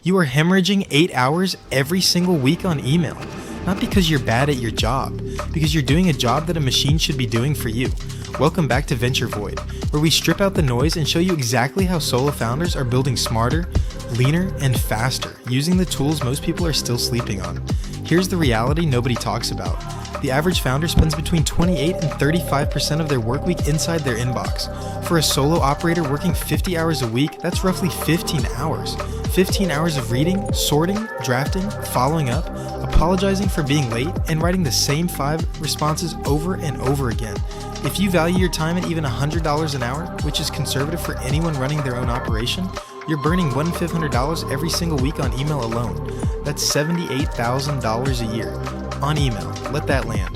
You are hemorrhaging 8 hours every single week on email. Not because you're bad at your job, because you're doing a job that a machine should be doing for you. Welcome back to Venture Void, where we strip out the noise and show you exactly how solo founders are building smarter, leaner, and faster, using the tools most people are still sleeping on. Here's the reality nobody talks about. The average founder spends between 28 and 35% of their work week inside their inbox. For a solo operator working 50 hours a week, that's roughly 15 hours. 15 hours of reading, sorting, drafting, following up, apologizing for being late, and writing the same 5 responses over and over again. If you value your time at even $100 an hour, which is conservative for anyone running their own operation, you're burning $1,500 every single week on email alone. That's $78,000 a year. On email, let that land.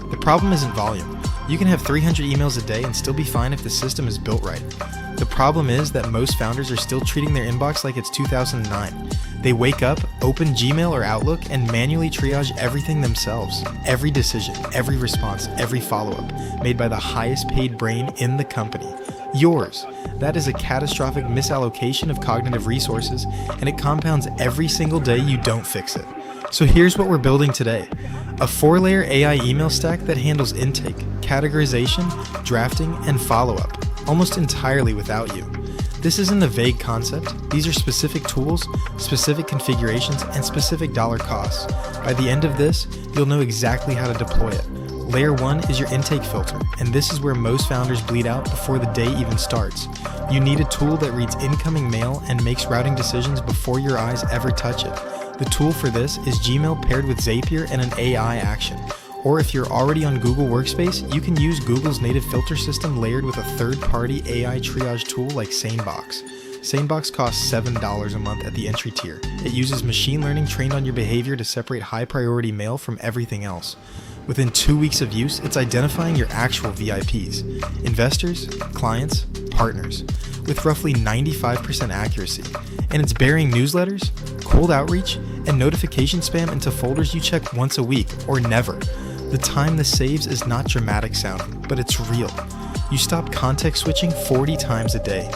The problem isn't volume. You can have 300 emails a day and still be fine if the system is built right. The problem is that most founders are still treating their inbox like it's 2009. They wake up, open Gmail or Outlook, and manually triage everything themselves. Every decision, every response, every follow-up, made by the highest paid brain in the company. Yours. That is a catastrophic misallocation of cognitive resources, and it compounds every single day you don't fix it. So here's what we're building today. A 4-layer AI email stack that handles intake, categorization, drafting, and follow-up, almost entirely without you. This isn't a vague concept. These are specific tools, specific configurations, and specific dollar costs. By the end of this, you'll know exactly how to deploy it. Layer 1 is your intake filter, and this is where most founders bleed out before the day even starts. You need a tool that reads incoming mail and makes routing decisions before your eyes ever touch it. The tool for this is Gmail paired with Zapier and an AI action. Or if you're already on Google Workspace, you can use Google's native filter system layered with a third-party AI triage tool like SaneBox. SaneBox costs $7 a month at the entry tier. It uses machine learning trained on your behavior to separate high-priority mail from everything else. Within 2 weeks of use, it's identifying your actual VIPs, investors, clients, partners, with roughly 95% accuracy. And it's burying newsletters, cold outreach, and notification spam into folders you check once a week or never. The time this saves is not dramatic sounding, but it's real. You stop context switching 40 times a day.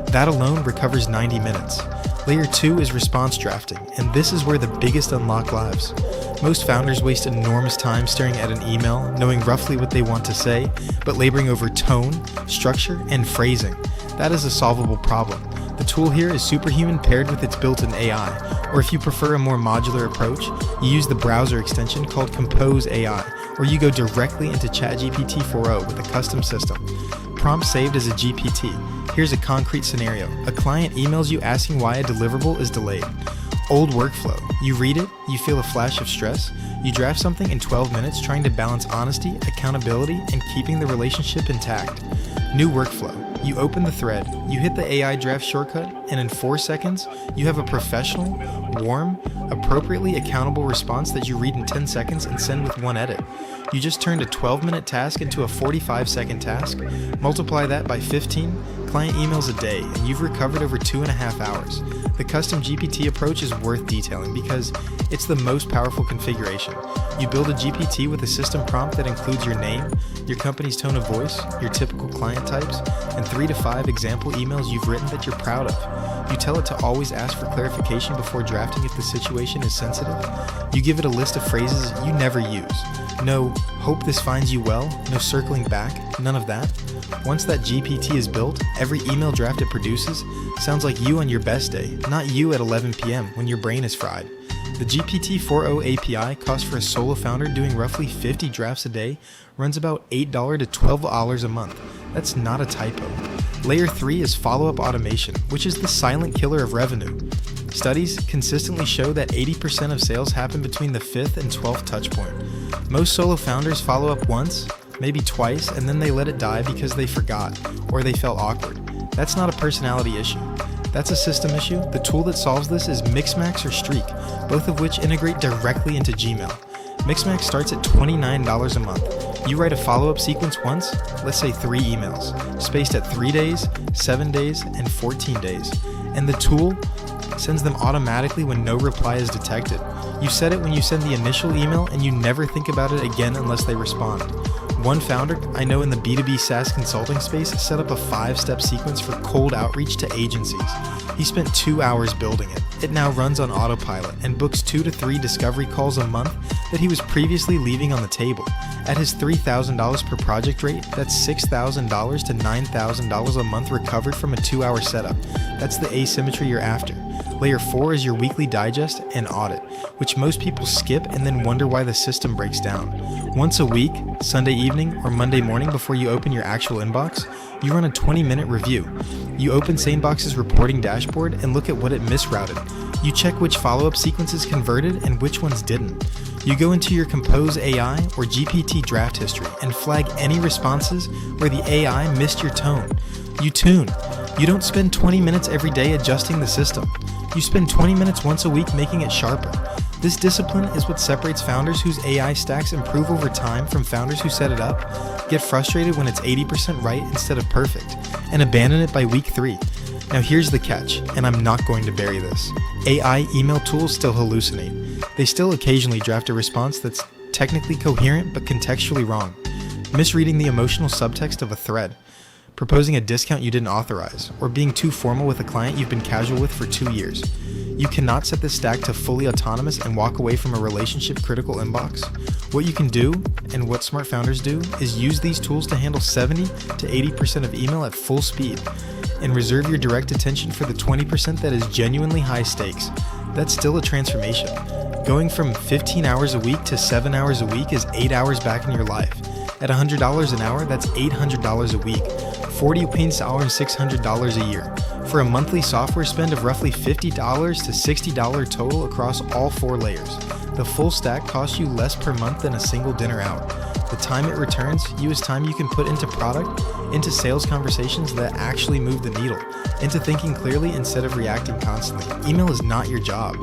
That alone recovers 90 minutes. Layer 2 is response drafting, and this is where the biggest unlock lives. Most founders waste enormous time staring at an email, knowing roughly what they want to say, but laboring over tone, structure, and phrasing. That is a solvable problem. The tool here is Superhuman paired with its built-in AI, or if you prefer a more modular approach, you use the browser extension called Compose AI, or you go directly into ChatGPT 4o with a custom system. Prompt saved as a GPT. Here's a concrete scenario. A client emails you asking why a deliverable is delayed. Old workflow. You read it, you feel a flash of stress, you draft something in 12 minutes trying to balance honesty, accountability, and keeping the relationship intact. New workflow. You open the thread, you hit the AI draft shortcut, and in 4 seconds, you have a professional, warm, appropriately accountable response that you read in 10 seconds and send with one edit. You just turned a 12-minute task into a 45-second task. Multiply that by 15 client emails a day, and you've recovered over 2.5 hours. The custom GPT approach is worth detailing because it's the most powerful configuration. You build a GPT with a system prompt that includes your name, your company's tone of voice, your typical client types, and 3 to 5 example emails you've written that you're proud of. You tell it to always ask for clarification before drafting if the situation is sensitive. You give it a list of phrases you never use. No, hope this finds you well, no circling back, none of that. Once that GPT is built, every email draft it produces sounds like you on your best day, not you at 11 p.m. when your brain is fried. The GPT-4o API cost for a solo founder doing roughly 50 drafts a day runs about $8 to $12 a month. That's not a typo. Layer 3 is follow-up automation, which is the silent killer of revenue. Studies consistently show that 80% of sales happen between the 5th and 12th touchpoint. Most solo founders follow up once, maybe twice, and then they let it die because they forgot or they felt awkward. That's not a personality issue. That's a system issue. The tool that solves this is Mixmax or Streak, both of which integrate directly into Gmail. Mixmax starts at $29 a month. You write a follow-up sequence once, let's say 3 emails, spaced at 3 days, 7 days, and 14 days. And the tool sends them automatically when no reply is detected. You set it when you send the initial email and you never think about it again unless they respond. One founder I know in the B2B SaaS consulting space set up a 5-step sequence for cold outreach to agencies. He spent 2 hours building it. It now runs on autopilot and books 2 to 3 discovery calls a month that he was previously leaving on the table. At his $3,000 per project rate, that's $6,000 to $9,000 a month recovered from a 2-hour setup. That's the asymmetry you're after. Layer 4 is your weekly digest and audit, which most people skip and then wonder why the system breaks down. Once a week, Sunday evening or Monday morning before you open your actual inbox, you run a 20-minute review. You open SaneBox's reporting dashboard and look at what it misrouted. You check which follow-up sequences converted and which ones didn't. You go into your Compose AI or GPT draft history and flag any responses where the AI missed your tone. You tune. You don't spend 20 minutes every day adjusting the system. You spend 20 minutes once a week making it sharper. This discipline is what separates founders whose AI stacks improve over time from founders who set it up, get frustrated when it's 80% right instead of perfect, and abandon it by week 3. Now here's the catch, and I'm not going to bury this. AI email tools still hallucinate. They still occasionally draft a response that's technically coherent but contextually wrong, misreading the emotional subtext of a thread, proposing a discount you didn't authorize, or being too formal with a client you've been casual with for 2 years. You cannot set this stack to fully autonomous and walk away from a relationship-critical inbox. What you can do, and what smart founders do, is use these tools to handle 70 to 80% of email at full speed, and reserve your direct attention for the 20% that is genuinely high stakes. That's still a transformation. Going from 15 hours a week to 7 hours a week is 8 hours back in your life. At $100 an hour, that's $800 a week. 40 wins are $600 a year. For a monthly software spend of roughly $50 to $60 total across all 4 layers. The full stack costs you less per month than a single dinner out. The time it returns you is time you can put into product, into sales conversations that actually move the needle, into thinking clearly instead of reacting constantly. Email is not your job.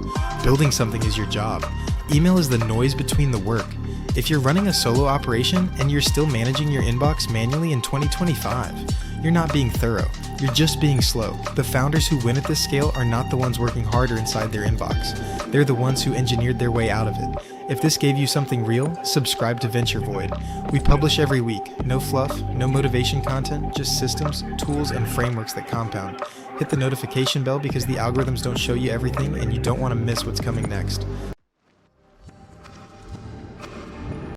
Building something is your job. Email is the noise between the work. If you're running a solo operation and you're still managing your inbox manually in 2025, you're not being thorough. You're just being slow. The founders who win at this scale are not the ones working harder inside their inbox. They're the ones who engineered their way out of it. If this gave you something real, subscribe to Venture Void. We publish every week. No fluff, no motivation content, just systems, tools, and frameworks that compound. Hit the notification bell because the algorithms don't show you everything and you don't want to miss what's coming next.